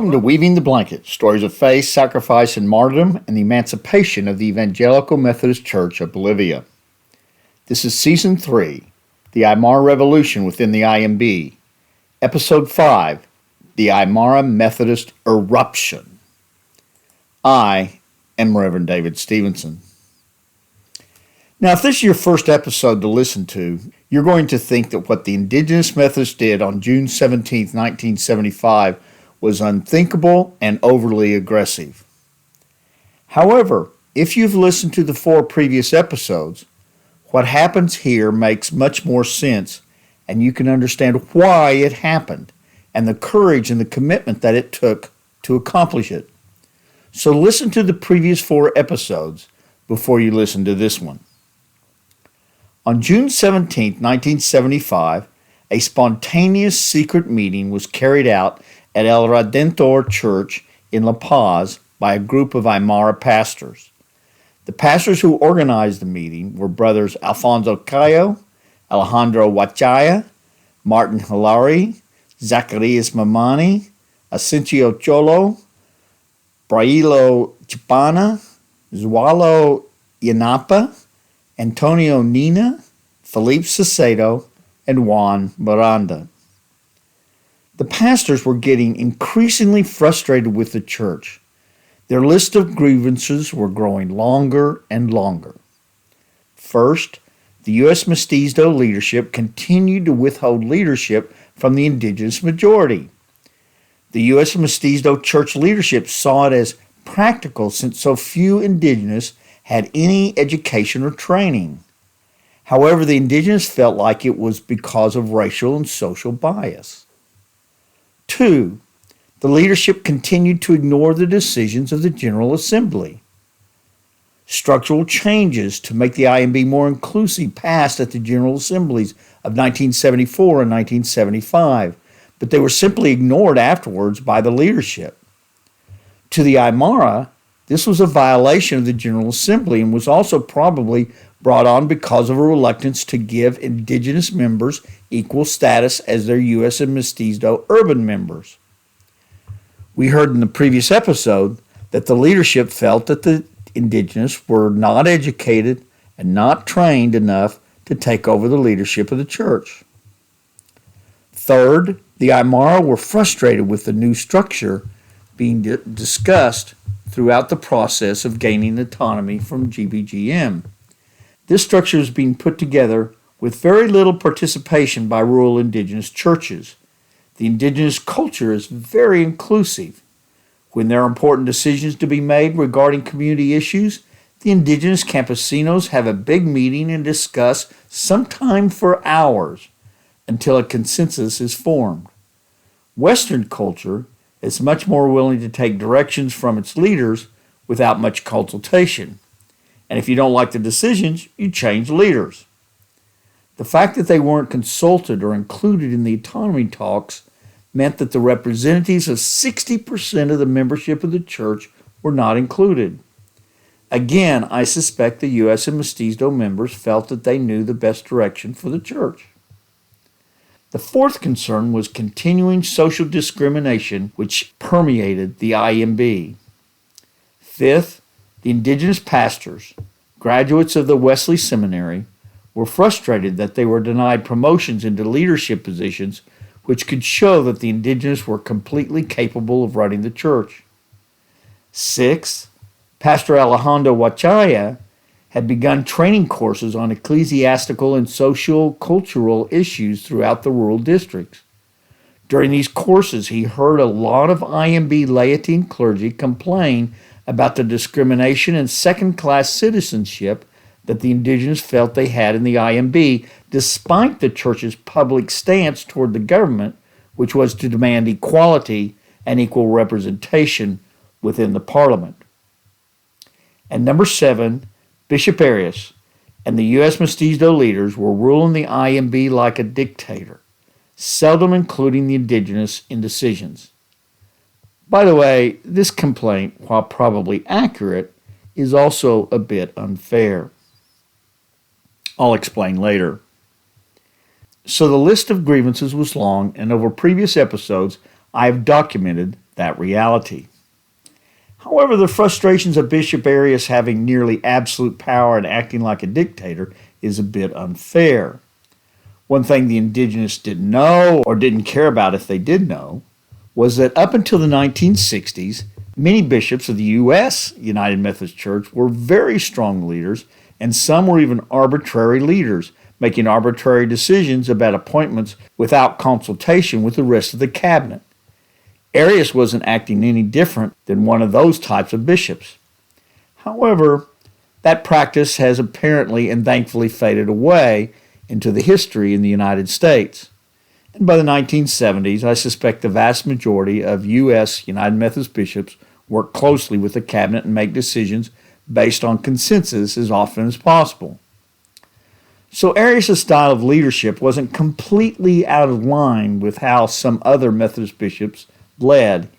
Welcome to Weaving the Blanket, stories of faith, sacrifice, and martyrdom, and the emancipation of the Evangelical Methodist Church of Bolivia. This is Season 3, The Aymara Revolution within the IEMB, Episode 5, The Aymara Methodist Eruption. I am Reverend David Stevenson. Now, if this is your first episode to listen to, you're going to think that what the indigenous Methodists did on June 17, 1975 was unthinkable and overly aggressive. However, if you've listened to the 4 previous episodes, what happens here makes much more sense, and you can understand why it happened and the courage and the commitment that it took to accomplish it. So listen to the previous 4 episodes before you listen to this one. On June 17, 1975, a spontaneous secret meeting was carried out at El Redentor Church in La Paz by a group of Aymara pastors. The pastors who organized the meeting were brothers Alfonso Cayo, Alejandro Huachaya, Martin Hilary, Zacarias Mamani, Asencio Cholo, Criollo Chipana, Zualo Yanapa, Antonio Nina, Felipe Sacedo, and Juan Miranda. The pastors were getting increasingly frustrated with the church. Their list of grievances were growing longer and longer. First, the U.S. Mestizo leadership continued to withhold leadership from the indigenous majority. The U.S. Mestizo church leadership saw it as practical since so few indigenous had any education or training. However, the indigenous felt like it was because of racial and social bias. 2. The leadership continued to ignore the decisions of the General Assembly. Structural changes to make the IEMB more inclusive passed at the General Assemblies of 1974 and 1975, but they were simply ignored afterwards by the leadership. To the Aymara, this was a violation of the General Assembly and was also probably brought on because of a reluctance to give indigenous members equal status as their U.S. and Mestizo urban members. We heard in the previous episode that the leadership felt that the indigenous were not educated and not trained enough to take over the leadership of the church. Third, the Aymara were frustrated with the new structure being discussed throughout the process of gaining autonomy from GBGM. This structure is being put together with very little participation by rural indigenous churches. The indigenous culture is very inclusive. When there are important decisions to be made regarding community issues, the indigenous campesinos have a big meeting and discuss, sometimes for hours, until a consensus is formed. Western culture is much more willing to take directions from its leaders without much consultation. And if you don't like the decisions, you change leaders. The fact that they weren't consulted or included in the autonomy talks meant that the representatives of 60% of the membership of the church were not included. Again, I suspect the U.S. and Mestizo members felt that they knew the best direction for the church. The fourth concern was continuing social discrimination which permeated the IEMB. Fifth, the indigenous pastors, graduates of the Wesley Seminary, were frustrated that they were denied promotions into leadership positions which could show that the indigenous were completely capable of running the church. Sixth, Pastor Alejandro Huachaya had begun training courses on ecclesiastical and social-cultural issues throughout the rural districts. During these courses, he heard a lot of IEMB laity and clergy complain about the discrimination and second-class citizenship that the indigenous felt they had in the IEMB, despite the church's public stance toward the government, which was to demand equality and equal representation within the parliament. And number 7, Bishop Arias and the U.S. Mestizo leaders were ruling the IEMB like a dictator, seldom including the indigenous in decisions. By the way, this complaint, while probably accurate, is also a bit unfair. I'll explain later. So the list of grievances was long, and over previous episodes, I have documented that reality. However, the frustrations of Bishop Arias having nearly absolute power and acting like a dictator is a bit unfair. One thing the indigenous didn't know, or didn't care about if they did know, was that up until the 1960s, many bishops of the U.S. United Methodist Church were very strong leaders, and some were even arbitrary leaders, making arbitrary decisions about appointments without consultation with the rest of the cabinet. Arias wasn't acting any different than one of those types of bishops. However, that practice has apparently and thankfully faded away into the history in the United States. And by the 1970s, I suspect the vast majority of U.S. United Methodist bishops work closely with the cabinet and make decisions based on consensus as often as possible. So Arias' style of leadership wasn't completely out of line with how some other Methodist bishops led,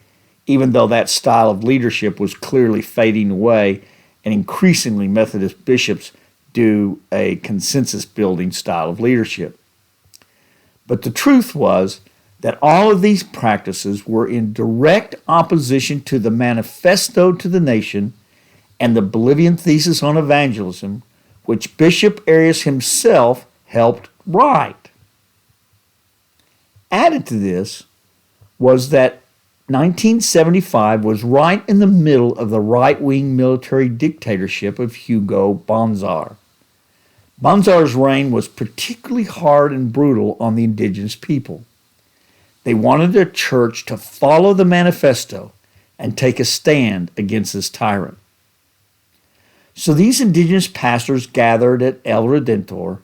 even though that style of leadership was clearly fading away, and increasingly Methodist bishops do a consensus-building style of leadership. But the truth was that all of these practices were in direct opposition to the Manifesto to the Nation and the Bolivian Thesis on Evangelism, which Bishop Arias himself helped write. Added to this was that 1975 was right in the middle of the right-wing military dictatorship of Hugo Bonzar. Bonzar's reign was particularly hard and brutal on the indigenous people. They wanted their church to follow the manifesto and take a stand against this tyrant. So these indigenous pastors gathered at El Redentor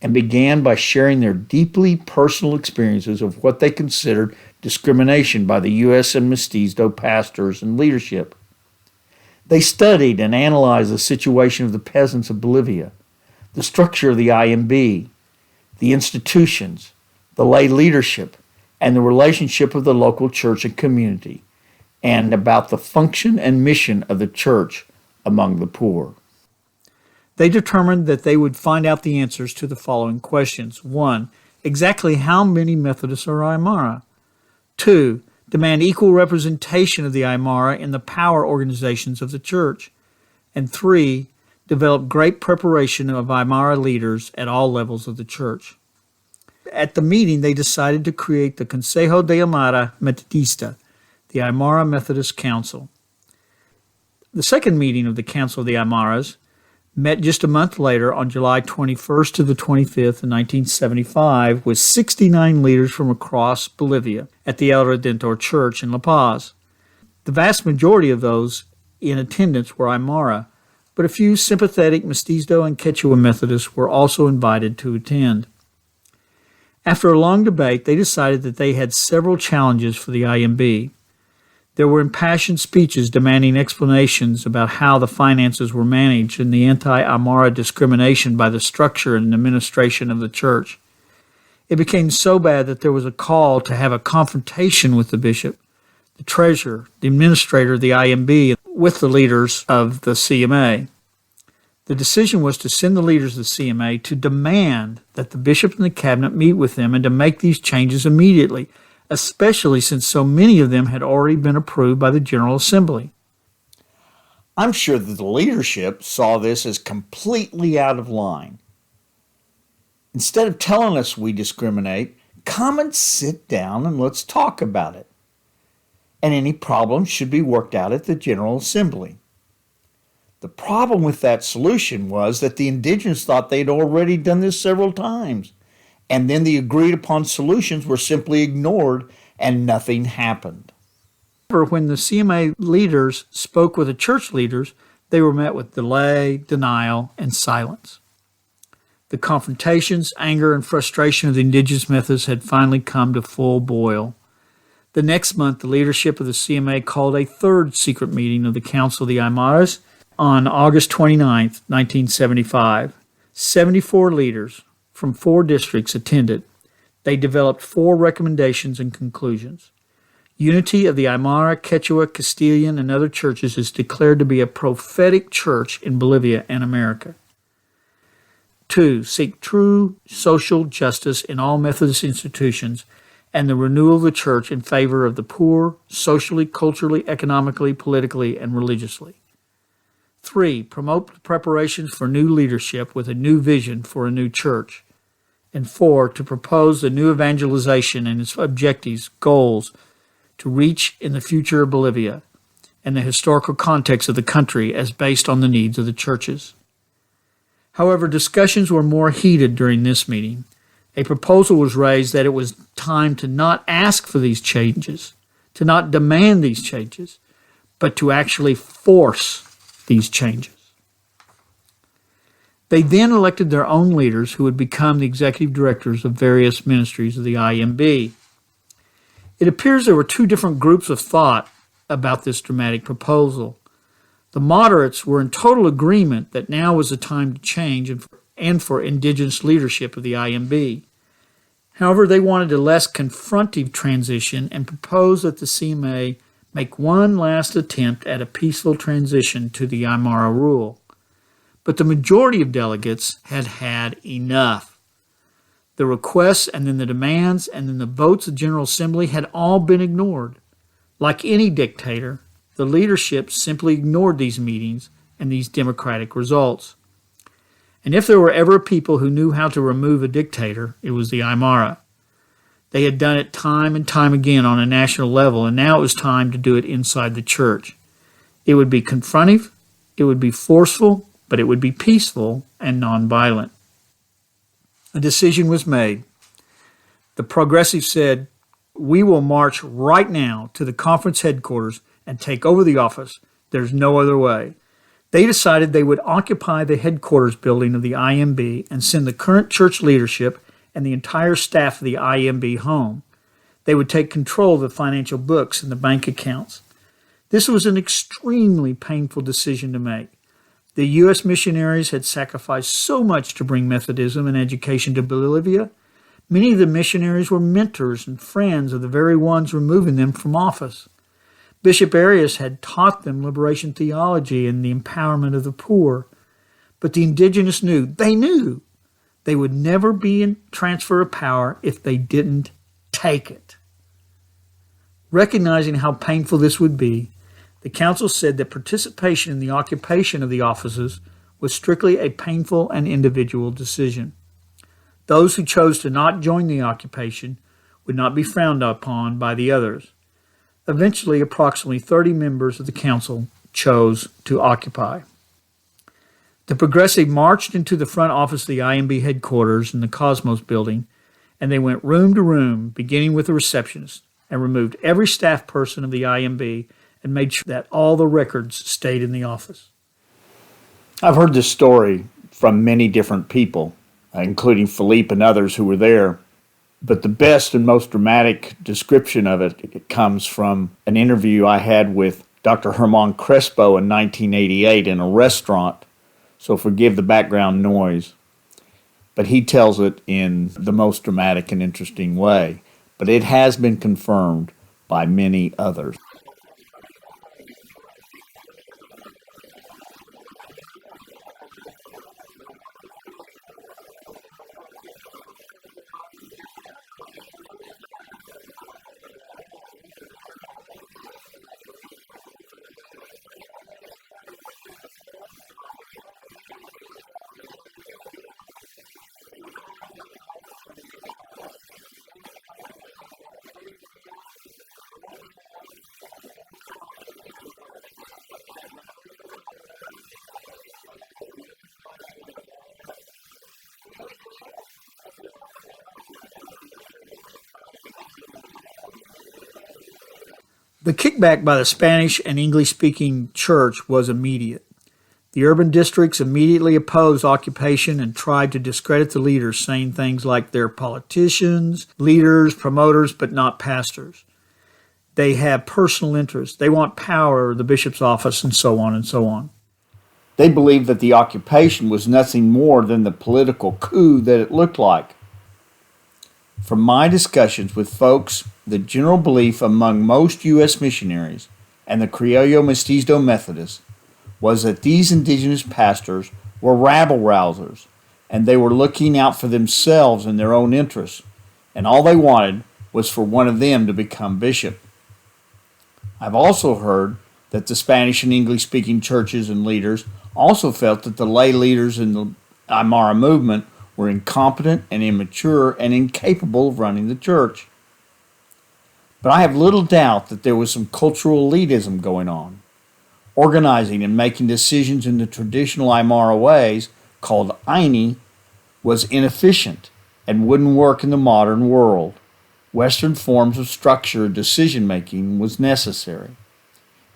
and began by sharing their deeply personal experiences of what they considered discrimination by the U.S. and Mestizo pastors and leadership. They studied and analyzed the situation of the peasants of Bolivia, the structure of the IEMB, the institutions, the lay leadership, and the relationship of the local church and community, and about the function and mission of the church among the poor. They determined that they would find out the answers to the following questions. 1. Exactly how many Methodists are Aymara? 2. Demand equal representation of the Aymara in the power organizations of the church. And 3. Develop great preparation of Aymara leaders at all levels of the church. At the meeting, they decided to create the Consejo de Aymara Metodista, the Aymara Methodist Council. The second meeting of the Council of the Aymaras met just a month later on July 21st to the 25th in 1975 with 69 leaders from across Bolivia at the El Redentor Church in La Paz. The vast majority of those in attendance were Aymara, but a few sympathetic Mestizo and Quechua Methodists were also invited to attend. After a long debate, they decided that they had several challenges for the IEMB. There were impassioned speeches demanding explanations about how the finances were managed and the anti-Aymara discrimination by the structure and administration of the church. It became so bad that there was a call to have a confrontation with the bishop, the treasurer, the administrator of the IEMB, with the leaders of the CMA. The decision was to send the leaders of the CMA to demand that the bishop and the cabinet meet with them and to make these changes immediately, especially since so many of them had already been approved by the General Assembly. I'm sure that the leadership saw this as completely out of line. Instead of telling us we discriminate, come and sit down and let's talk about it. And any problems should be worked out at the General Assembly. The problem with that solution was that the indigenous thought they'd already done this several times, and then the agreed upon solutions were simply ignored and nothing happened. However, when the CMA leaders spoke with the church leaders, they were met with delay, denial, and silence. The confrontations, anger, and frustration of the indigenous Methodists had finally come to full boil. The next month, the leadership of the CMA called a third secret meeting of the Council of the Aymaras on August 29, 1975. 74 leaders from 4 districts attended. They developed 4 recommendations and conclusions. Unity of the Aymara, Quechua, Castilian, and other churches is declared to be a prophetic church in Bolivia and America. 2. Seek true social justice in all Methodist institutions and the renewal of the church in favor of the poor, socially, culturally, economically, politically, and religiously. 3. Promote the preparations for new leadership with a new vision for a new church. And 4. To propose the new evangelization and its objectives, goals to reach in the future of Bolivia, and the historical context of the country as based on the needs of the churches. However, discussions were more heated during this meeting. A proposal was raised that it was time to not ask for these changes, to not demand these changes, but to actually force these changes. They then elected their own leaders who would become the executive directors of various ministries of the IEMB. It appears there were two different groups of thought about this dramatic proposal. The moderates were in total agreement that now was the time to change and for indigenous leadership of the IEMB. However, they wanted a less confrontive transition and proposed that the CMA make one last attempt at a peaceful transition to the Aymara rule. But the majority of delegates had had enough. The requests and then the demands and then the votes of General Assembly had all been ignored. Like any dictator, the leadership simply ignored these meetings and these democratic results. And if there were ever a people who knew how to remove a dictator, it was the Aymara. They had done it time and time again on a national level, and now it was time to do it inside the church. It would be confrontive, it would be forceful, but it would be peaceful and nonviolent. A decision was made. The progressives said, "We will march right now to the conference headquarters and take over the office. There's no other way." They decided they would occupy the headquarters building of the IEMB and send the current church leadership and the entire staff of the IEMB home. They would take control of the financial books and the bank accounts. This was an extremely painful decision to make. The U.S. missionaries had sacrificed so much to bring Methodism and education to Bolivia. Many of the missionaries were mentors and friends of the very ones removing them from office. Bishop Arias had taught them liberation theology and the empowerment of the poor. But the indigenous knew they would never be in transfer of power if they didn't take it. Recognizing how painful this would be, the council said that participation in the occupation of the offices was strictly a painful and individual decision. Those who chose to not join the occupation would not be frowned upon by the others. Eventually, approximately 30 members of the council chose to occupy. The progressive marched into the front office of the IEMB headquarters in the Cosmos building, and they went room to room, beginning with the receptionist, and removed every staff person of the IEMB and made sure that all the records stayed in the office. I've heard this story from many different people, including Philippe and others who were there. But the best and most dramatic description of it comes from an interview I had with Dr. Herman Crespo in 1988 in a restaurant, so forgive the background noise. But he tells it in the most dramatic and interesting way. But it has been confirmed by many others. The kickback by the Spanish and English-speaking church was immediate. The urban districts immediately opposed occupation and tried to discredit the leaders, saying things like they're politicians, leaders, promoters, but not pastors. They have personal interests. They want power, the bishop's office, and so on and so on. They believed that the occupation was nothing more than the political coup that it looked like. From my discussions with folks, the general belief among most U.S. missionaries and the Criollo Mestizo Methodists was that these indigenous pastors were rabble-rousers, and they were looking out for themselves and their own interests, and all they wanted was for one of them to become bishop. I've also heard that the Spanish and English-speaking churches and leaders also felt that the lay leaders in the Aymara movement were incompetent and immature and incapable of running the church. But I have little doubt that there was some cultural elitism going on. Organizing and making decisions in the traditional Aymara ways, called Aini, was inefficient and wouldn't work in the modern world. Western forms of structured decision-making was necessary.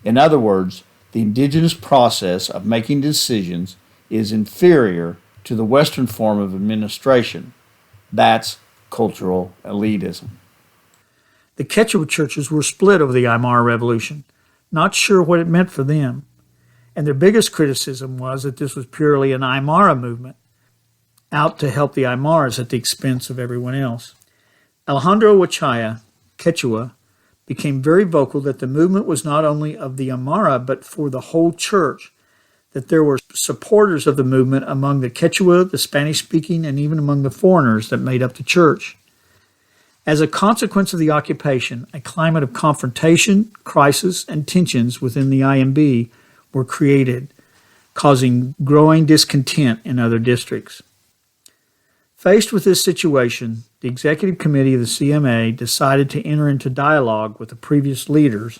In other words, the indigenous process of making decisions is inferior to the Western form of administration. That's cultural elitism. The Quechua churches were split over the Aymara Revolution, not sure what it meant for them. And their biggest criticism was that this was purely an Aymara movement, out to help the Aymaras at the expense of everyone else. Alejandro Huachaya, Quechua, became very vocal that the movement was not only of the Aymara but for the whole church, that there were supporters of the movement among the Quechua, the Spanish-speaking, and even among the foreigners that made up the church. As a consequence of the occupation, a climate of confrontation, crisis, and tensions within the IEMB were created, causing growing discontent in other districts. Faced with this situation, the Executive Committee of the CMA decided to enter into dialogue with the previous leaders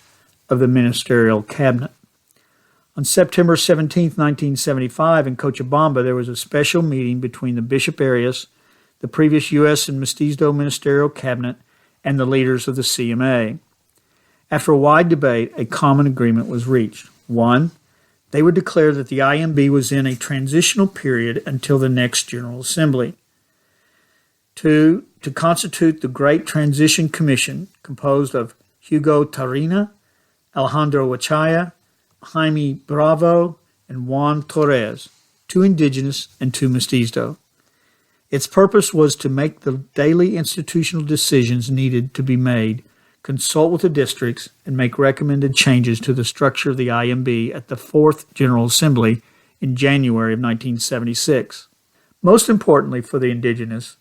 of the ministerial cabinet. On September 17, 1975, in Cochabamba, there was a special meeting between the Bishop Arias, the previous U.S. and Mestizo ministerial cabinet, and the leaders of the CMA. After a wide debate, a common agreement was reached. 1. They would declare that the IEMB was in a transitional period until the next General Assembly. 2. To constitute the Great Transition Commission, composed of Hugo Tarina, Alejandro Huachaya, Jaime Bravo, and Juan Torres, 2 indigenous and 2 mestizo. Its purpose was to make the daily institutional decisions needed to be made, consult with the districts, and make recommended changes to the structure of the IEMB at the 4th General Assembly in January of 1976. Most importantly for the indigenous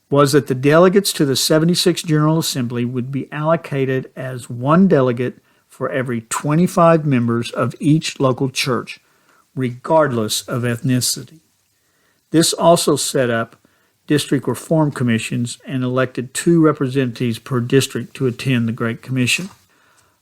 was that the delegates to the 76th General Assembly would be allocated as 1 delegate for every 25 members of each local church, regardless of ethnicity. This also set up district reform commissions and elected 2 representatives per district to attend the Great Commission.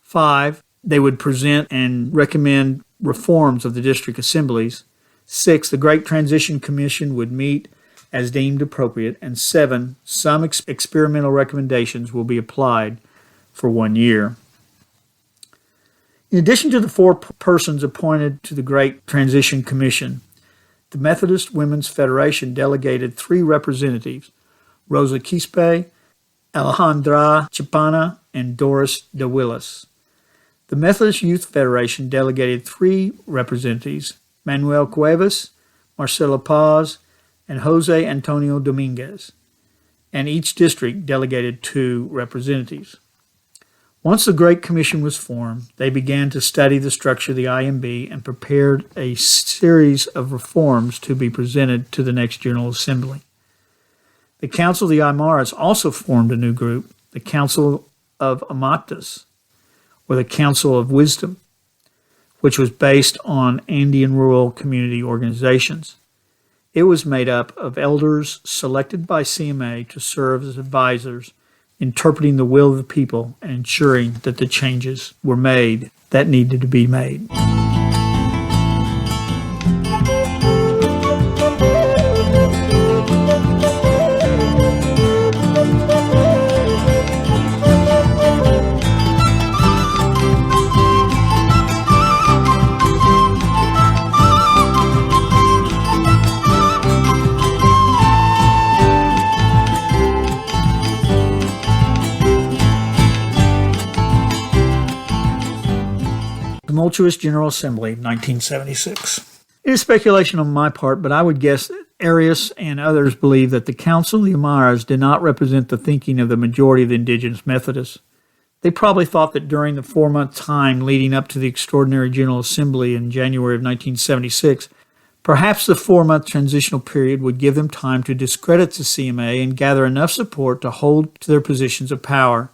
5, they would present and recommend reforms of the district assemblies. 6, the Great Transition Commission would meet as deemed appropriate. And 7, some experimental recommendations will be applied for 1 year. In addition to the 4 persons appointed to the Great Transition Commission, the Methodist Women's Federation delegated 3 representatives, Rosa Quispe, Alejandra Chapana, and Doris de Willis. The Methodist Youth Federation delegated 3 representatives, Manuel Cuevas, Marcelo Paz, and Jose Antonio Dominguez, and each district delegated 2 representatives. Once the Great Commission was formed, they began to study the structure of the IEMB and prepared a series of reforms to be presented to the next General Assembly. The Council of the Aymaras also formed a new group, the Council of Amatas, or the Council of Wisdom, which was based on Andean rural community organizations. It was made up of elders selected by CMA to serve as advisors, interpreting the will of the people and ensuring that the changes were made that needed to be made. Tumultuous General Assembly of 1976. It is speculation on my part, but I would guess that Arias and others believe that the Council of the Aymaras did not represent the thinking of the majority of the indigenous Methodists. They probably thought that during the 4-month time leading up to the Extraordinary General Assembly in January of 1976, Perhaps the 4-month transitional period would give them time to discredit the CMA and gather enough support to hold to their positions of power.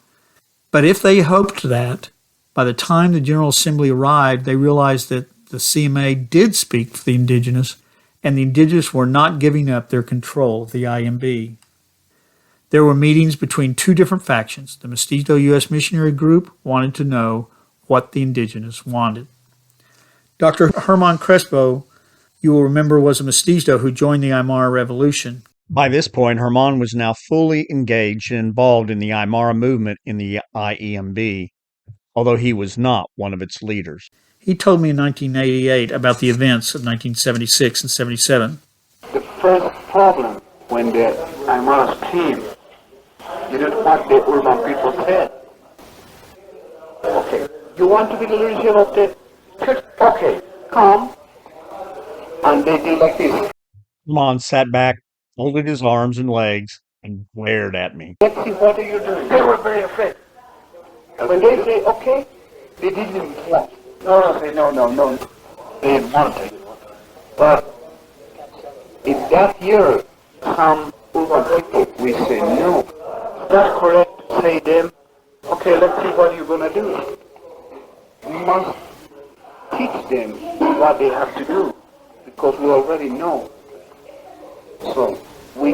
But if they hoped that, by the time the General Assembly arrived, they realized that the CMA did speak for the indigenous, and the indigenous were not giving up their control of the IEMB. There were meetings between two different factions. The Mestizo U.S. Missionary Group wanted to know what the indigenous wanted. Dr. Herman Crespo, you will remember, was a Mestizo who joined the Aymara Revolution. By this point, Herman was now fully engaged and involved in the Aymara movement in the IEMB, although he was not one of its leaders. He told me in 1988 about the events of 1976 and 77. The first problem when the Aymaras came, you know what the urban people said? Okay, you want to be the leadership of the church? Okay, come. And they did like this. Herman sat back, folded his arms and legs, and glared at me. Let's see, what are you doing? They were very afraid. And when they say, okay, they didn't even want. No, they didn't want it. But in that year, some urban people, we say, no, that's correct. Say them, okay, let's see what you're going to do. We must teach them what they have to do, because we already know. So we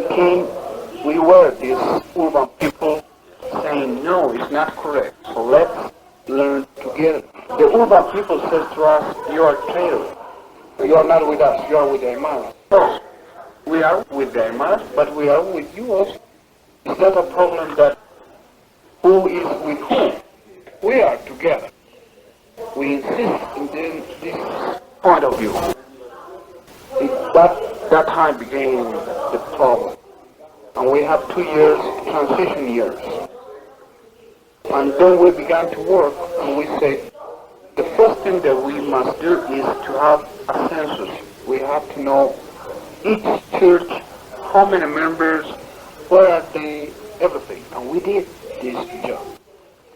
were these urban people saying, no, it's not correct. So let's learn together. The urban people says to us, you are traitors. You are not with us, you are with the Aymaras. So we are with the Aymaras, but we are with you also. It's not a problem that who is with whom. We are together. We insist in this point of view. That time became the problem. And we have 2 years, transition years. And then we began to work, and we said, the first thing that we must do is to have a census. We have to know each church, how many members, where are they, everything. And we did this job.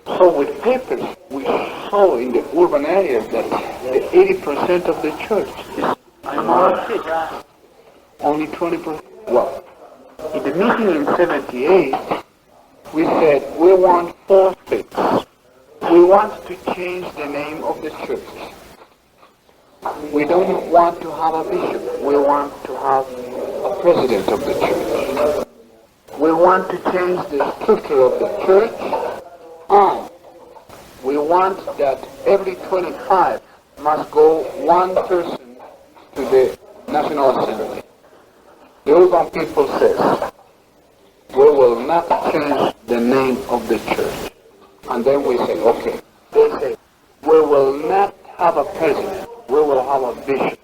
So with papers, we saw in the urban areas that the 80% of the church is Aymara. Only 20%. Well, in the meeting in 78, we said we want 4 things. We want to change the name of the church. We don't want to have a bishop. We want to have a president of the church. We want to change the structure of the church. And we want that every 25 must go one person to the National Assembly. The urban people says, we will not change the name of the church. And then we say, okay. They say, we will not have a president. We will have a bishop.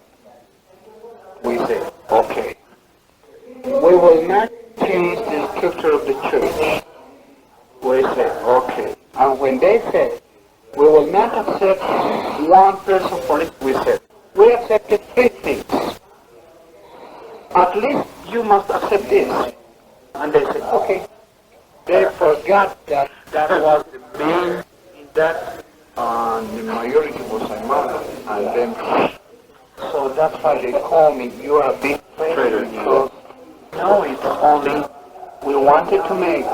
We say, okay. We will not change the structure of the church. We say, okay. And when they said, we will not accept one person for it, we said, we accepted 3 things. At least you must accept this. And they said, okay. They forgot that that was the main, that the majority was Aymara. And then, so that's why they call me, you are a big traitor. Because no, it's only, we wanted to make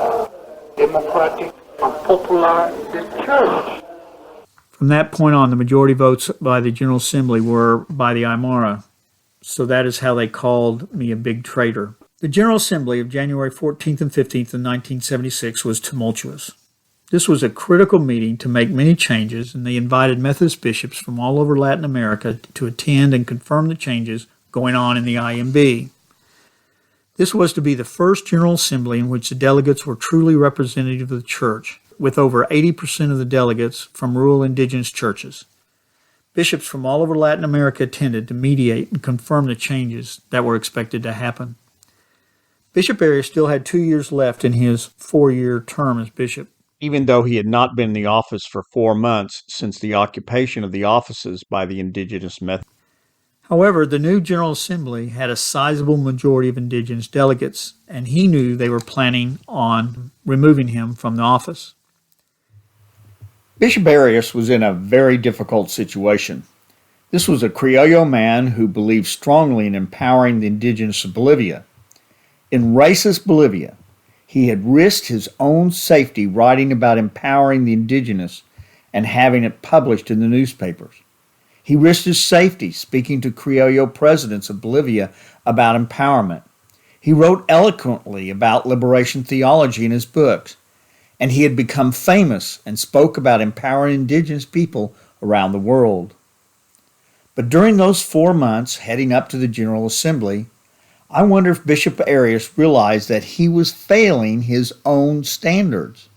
democratic and popular the church. From that point on, the majority votes by the General Assembly were by the Aymara. So that is how they called me a big traitor. The General Assembly of January 14th and 15th of 1976 was tumultuous. This was a critical meeting to make many changes, and they invited Methodist bishops from all over Latin America to attend and confirm the changes going on in the IEMB. This was to be the first General Assembly in which the delegates were truly representative of the church, with over 80% of the delegates from rural indigenous churches. Bishops from all over Latin America attended to mediate and confirm the changes that were expected to happen. Bishop Arias still had 2 years left in his 4-year term as bishop. Even though he had not been in the office for 4 months since the occupation of the offices by the indigenous Methodists. However, the new General Assembly had a sizable majority of indigenous delegates, and he knew they were planning on removing him from the office. Bishop Arias was in a very difficult situation. This was a Criollo man who believed strongly in empowering the indigenous of Bolivia. In racist Bolivia, he had risked his own safety writing about empowering the indigenous and having it published in the newspapers. He risked his safety speaking to Criollo presidents of Bolivia about empowerment. He wrote eloquently about liberation theology in his books, and he had become famous and spoke about empowering indigenous people around the world. But during those 4 months heading up to the General Assembly, I wonder if Bishop Arias realized that he was failing his own standards.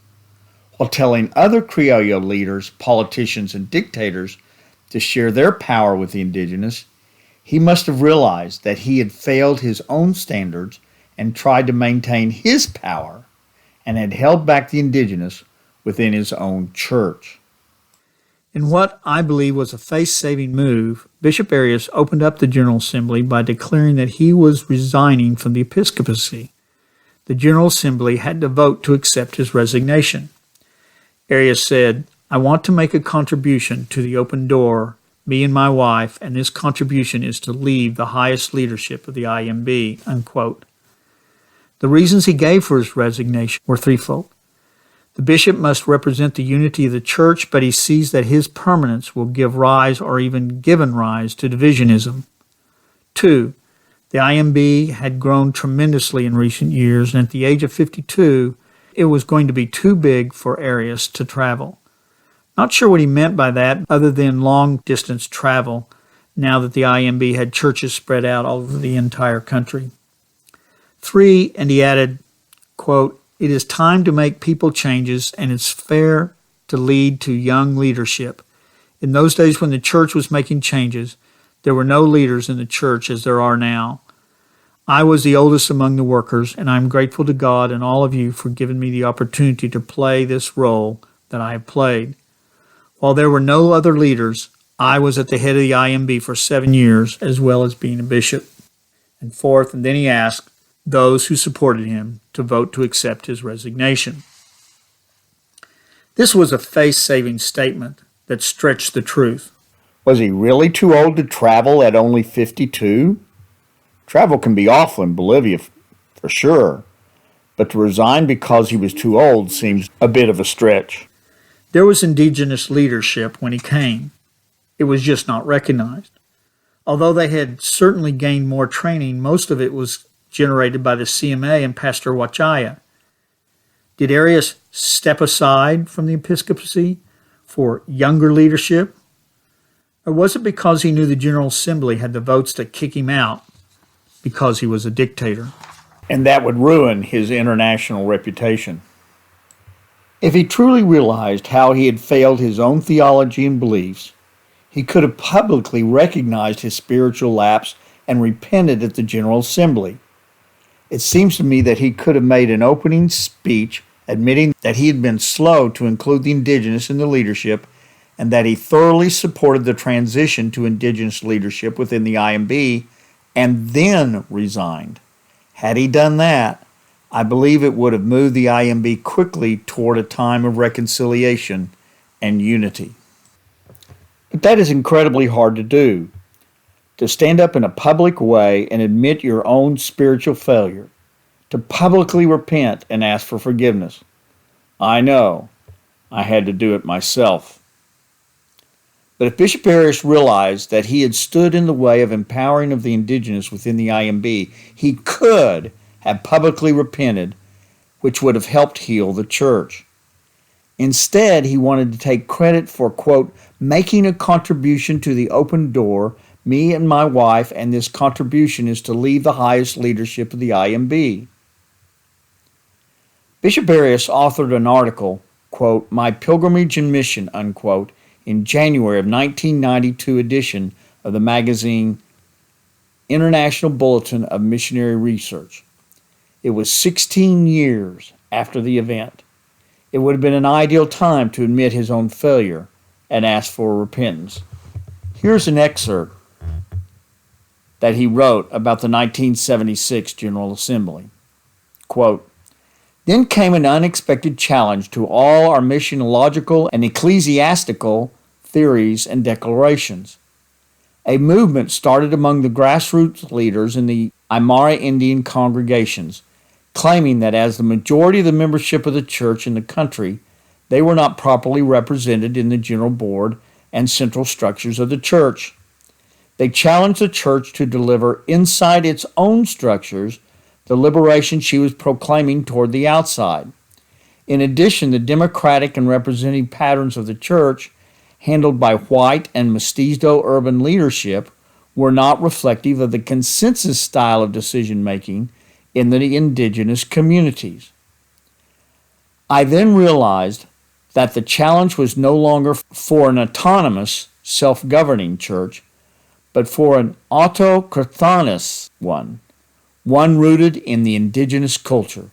While telling other Criollo leaders, politicians, and dictators to share their power with the indigenous, he must have realized that he had failed his own standards and tried to maintain his power and had held back the indigenous within his own church. In what I believe was a face-saving move, Bishop Arias opened up the General Assembly by declaring that he was resigning from the episcopacy. The General Assembly had to vote to accept his resignation. Arias said, "I want to make a contribution to the open door, me and my wife, and this contribution is to leave the highest leadership of the IEMB," unquote. The reasons he gave for his resignation were threefold. The bishop must represent the unity of the church, but he sees that his permanence will give rise or even given rise to divisionism. 2. The IEMB had grown tremendously in recent years, and at the age of 52, it was going to be too big for Arias to travel. Not sure what he meant by that, other than long-distance travel, now that the IEMB had churches spread out all over the entire country. 3, and he added, quote, "It is time to make people changes, and it's fair to lead to young leadership. In those days when the church was making changes, there were no leaders in the church as there are now. I was the oldest among the workers, and I'm grateful to God and all of you for giving me the opportunity to play this role that I have played. While there were no other leaders, I was at the head of the IEMB for 7 years, as well as being a bishop." And 4th, and then he asked those who supported him to vote to accept his resignation. This was a face-saving statement that stretched the truth. Was he really too old to travel at only 52? Travel can be awful in Bolivia, for sure, but to resign because he was too old seems a bit of a stretch. There was indigenous leadership when he came. It was just not recognized. Although they had certainly gained more training, most of it was generated by the CMA and Pastor Wachaya. Did Arias step aside from the episcopacy for younger leadership? Or was it because he knew the General Assembly had the votes to kick him out because he was a dictator? And that would ruin his international reputation. If he truly realized how he had failed his own theology and beliefs, he could have publicly recognized his spiritual lapse and repented at the General Assembly. It seems to me that he could have made an opening speech admitting that he had been slow to include the indigenous in the leadership and that he thoroughly supported the transition to indigenous leadership within the IEMB and then resigned. Had he done that, I believe it would have moved the IEMB quickly toward a time of reconciliation and unity. But that is incredibly hard to do. To stand up in a public way and admit your own spiritual failure, to publicly repent and ask for forgiveness. I know, I had to do it myself. But if Bishop Arias realized that he had stood in the way of empowering of the indigenous within the IEMB, he could have publicly repented, which would have helped heal the church. Instead, he wanted to take credit for, quote, "making a contribution to the open door, me and my wife, and this contribution is to leave the highest leadership of the IEMB." Bishop Arias authored an article, quote, "My Pilgrimage and Mission," unquote, in January of 1992 edition of the magazine International Bulletin of Missionary Research. It was 16 years after the event. It would have been an ideal time to admit his own failure and ask for repentance. Here's an excerpt that he wrote about the 1976 General Assembly. Quote, "Then came an unexpected challenge to all our missiological and ecclesiastical theories and declarations. A movement started among the grassroots leaders in the Aymara Indian congregations, claiming that as the majority of the membership of the church in the country, they were not properly represented in the general board and central structures of the church. They challenged the church to deliver inside its own structures the liberation she was proclaiming toward the outside. In addition, the democratic and representative patterns of the church, handled by white and mestizo urban leadership, were not reflective of the consensus style of decision-making in the indigenous communities. I then realized that the challenge was no longer for an autonomous, self-governing church, but for an autochthonous one rooted in the indigenous culture.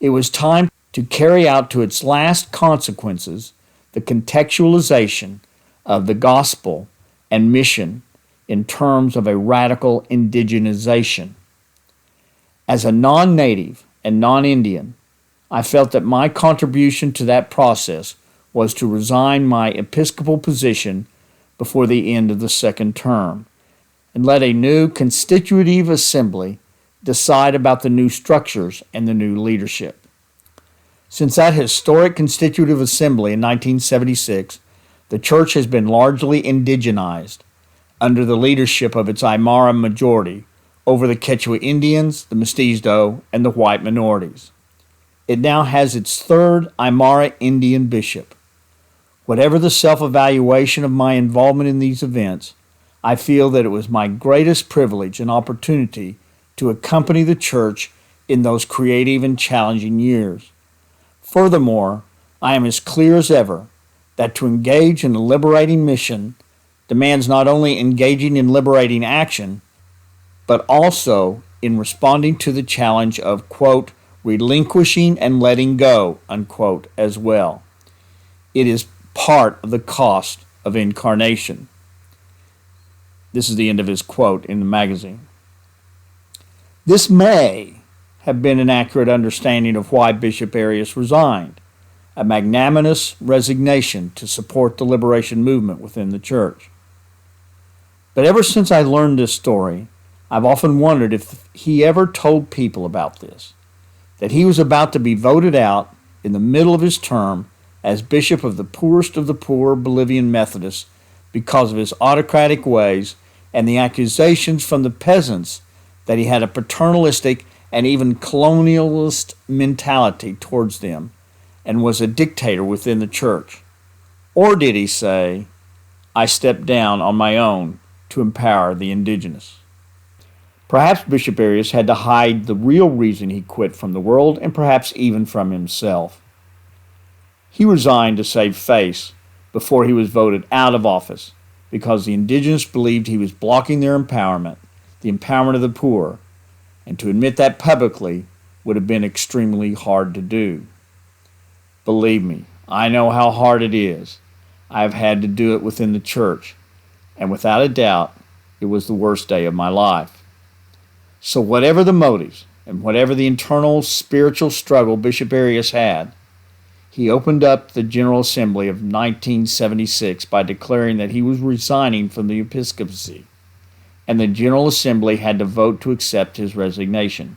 It was time to carry out to its last consequences the contextualization of the gospel and mission in terms of a radical indigenization. As a non-native and non-Indian, I felt that my contribution to that process was to resign my episcopal position before the end of the second term and let a new constitutive assembly decide about the new structures and the new leadership. Since that historic constitutive assembly in 1976, the church has been largely indigenized under the leadership of its Aymara majority over the Quechua Indians, the Mestizo, and the white minorities. It now has its third Aymara Indian bishop. Whatever the self-evaluation of my involvement in these events, I feel that it was my greatest privilege and opportunity to accompany the church in those creative and challenging years. Furthermore, I am as clear as ever that to engage in a liberating mission demands not only engaging in liberating action, but also in responding to the challenge of, quote, relinquishing and letting go, unquote, as well. It is part of the cost of incarnation. This is the end of his quote in the magazine. This may have been an accurate understanding of why Bishop Arias resigned, a magnanimous resignation to support the liberation movement within the church. But ever since I learned this story, I've often wondered if he ever told people about this, that he was about to be voted out in the middle of his term as bishop of the poorest of the poor Bolivian Methodists because of his autocratic ways and the accusations from the peasants that he had a paternalistic and even colonialist mentality towards them and was a dictator within the church. Or did he say, I stepped down on my own to empower the indigenous? Perhaps Bishop Arias had to hide the real reason he quit from the world and perhaps even from himself. He resigned to save face before he was voted out of office because the indigenous believed he was blocking their empowerment, the empowerment of the poor, and to admit that publicly would have been extremely hard to do. Believe me, I know how hard it is. I have had to do it within the church, and without a doubt, it was the worst day of my life. So whatever the motives and whatever the internal spiritual struggle Bishop Arias had, he opened up the General Assembly of 1976 by declaring that he was resigning from the episcopacy, and the General Assembly had to vote to accept his resignation.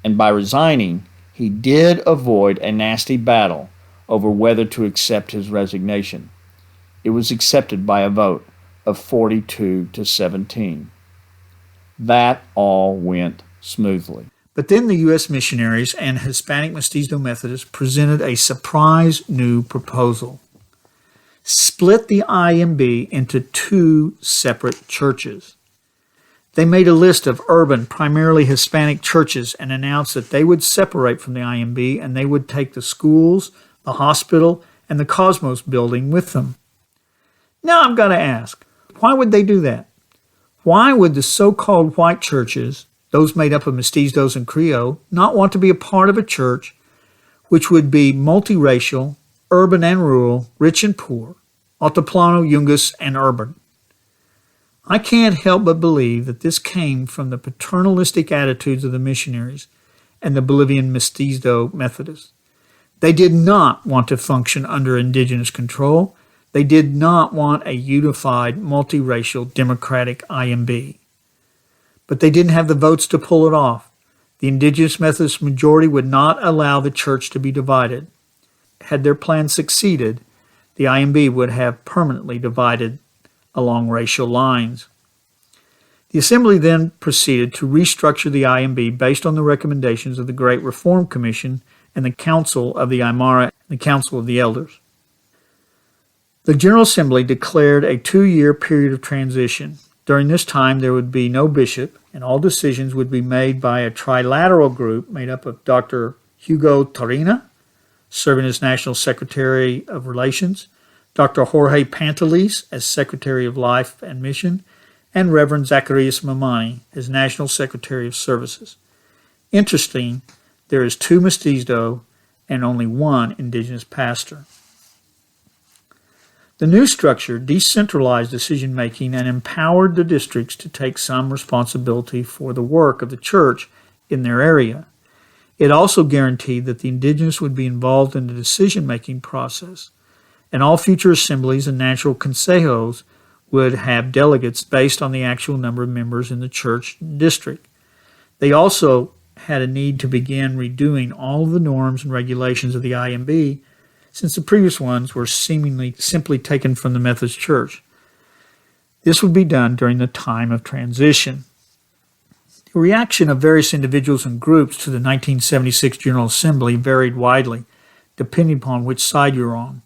And by resigning, he did avoid a nasty battle over whether to accept his resignation. It was accepted by a vote of 42 to 17. That all went smoothly. But then the U.S. missionaries and Hispanic Mestizo Methodists presented a surprise new proposal. Split the IEMB into two separate churches. They made a list of urban, primarily Hispanic churches and announced that they would separate from the IEMB and they would take the schools, the hospital, and the Cosmos building with them. Now I've got to ask, why would they do that? Why would the so-called white churches, those made up of mestizos and Criollo, not want to be a part of a church which would be multiracial, urban and rural, rich and poor, altiplano, Yungas, and urban? I can't help but believe that this came from the paternalistic attitudes of the missionaries and the Bolivian Mestizo Methodists. They did not want to function under indigenous control. They did not want a unified, multiracial, democratic IMB. But they didn't have the votes to pull it off. The indigenous Methodist majority would not allow the church to be divided. Had their plan succeeded, the IMB would have permanently divided along racial lines. The Assembly then proceeded to restructure the IMB based on the recommendations of the Great Reform Commission and the Council of the Aymara and the Council of the Elders. The General Assembly declared a 2-year period of transition. During this time, there would be no bishop, and all decisions would be made by a trilateral group made up of Dr. Hugo Torina, serving as National Secretary of Relations, Dr. Jorge Pantelis as Secretary of Life and Mission, and Reverend Zacharias Mamani as National Secretary of Services. Interesting, there is 2 Mestizos and only 1 indigenous pastor. The new structure decentralized decision-making and empowered the districts to take some responsibility for the work of the church in their area. It also guaranteed that the indigenous would be involved in the decision-making process, and all future assemblies and natural consejos would have delegates based on the actual number of members in the church district. They also had a need to begin redoing all of the norms and regulations of the IMB, since the previous ones were seemingly simply taken from the Methodist Church. This would be done during the time of transition. The reaction of various individuals and groups to the 1976 General Assembly varied widely, depending upon which side you're on.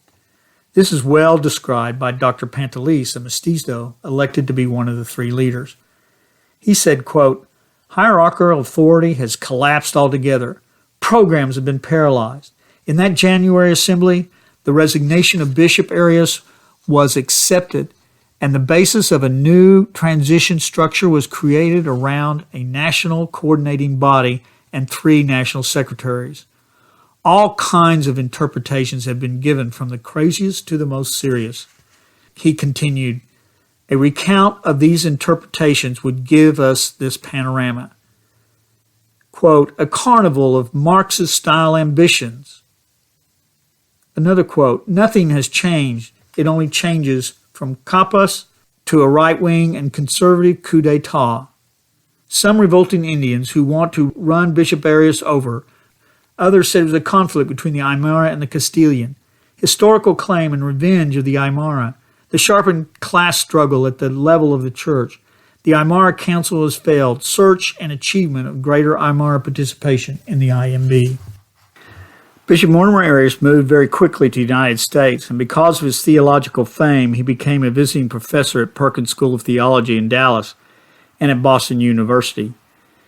This is well described by Dr. Pantelis, a mestizo, elected to be one of the 3 leaders. He said, quote, "Hierarchical authority has collapsed altogether. Programs have been paralyzed. In that January assembly, the resignation of Bishop Arias was accepted, and the basis of a new transition structure was created around a national coordinating body and 3 national secretaries. All kinds of interpretations have been given, from the craziest to the most serious." He continued, "A recount of these interpretations would give us this panorama. Quote, a carnival of Marxist-style ambitions. Another quote, nothing has changed. It only changes from capas to a right-wing and conservative coup d'etat. Some revolting Indians who want to run Bishop Arias over. Others said it was a conflict between the Aymara and the Castilian. Historical claim and revenge of the Aymara. The sharpened class struggle at the level of the church. The Aymara Council has failed. Search and achievement of greater Aymara participation in the IEMB. Bishop Mortimer Arias moved very quickly to the United States, and because of his theological fame, he became a visiting professor at Perkins School of Theology in Dallas and at Boston University.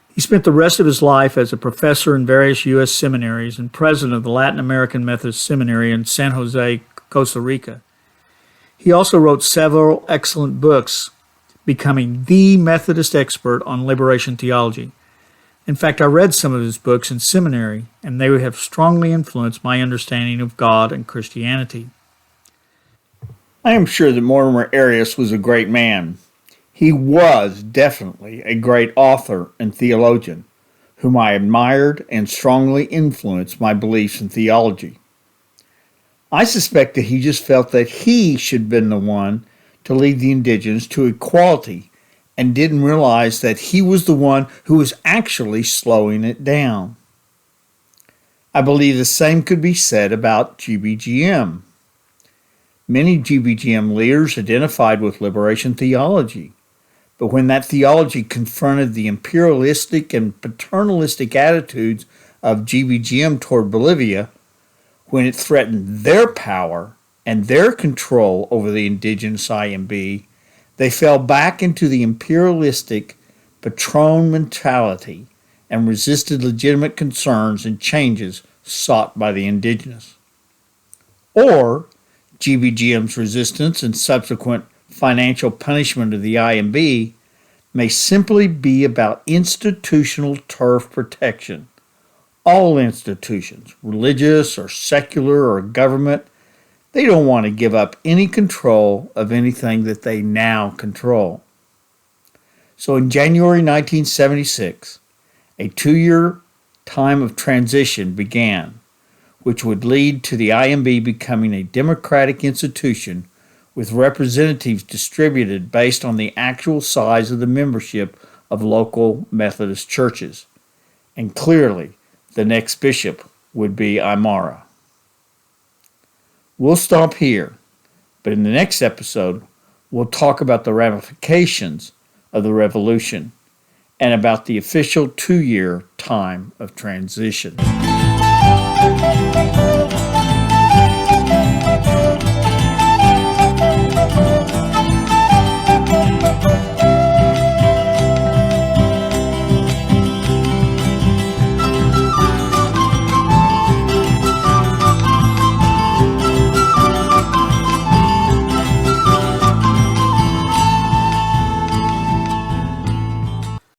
He spent the rest of his life as a professor in various U.S. seminaries and president of the Latin American Methodist Seminary in San Jose, Costa Rica. He also wrote several excellent books, becoming the Methodist expert on liberation theology. In fact, I read some of his books in seminary, and they have strongly influenced my understanding of God and Christianity. I am sure that Mortimer Arias was a great man. He was definitely a great author and theologian, whom I admired and strongly influenced my beliefs in theology. I suspect that he just felt that he should have been the one to lead the indigenous to equality, and didn't realize that he was the one who was actually slowing it down. I believe the same could be said about GBGM. Many GBGM leaders identified with liberation theology, but when that theology confronted the imperialistic and paternalistic attitudes of GBGM toward Bolivia, when it threatened their power and their control over the indigenous IMB, they fell back into the imperialistic patron mentality and resisted legitimate concerns and changes sought by the indigenous. Or GBGM's resistance and subsequent financial punishment of the IMB may simply be about institutional turf protection. All institutions, religious or secular or government, they don't want to give up any control of anything that they now control. So in January 1976, a 2-year time of transition began, which would lead to the IMB becoming a democratic institution with representatives distributed based on the actual size of the membership of local Methodist churches. And clearly, the next bishop would be Aymara. We'll stop here, but in the next episode, we'll talk about the ramifications of the revolution and about the official 2-year time of transition.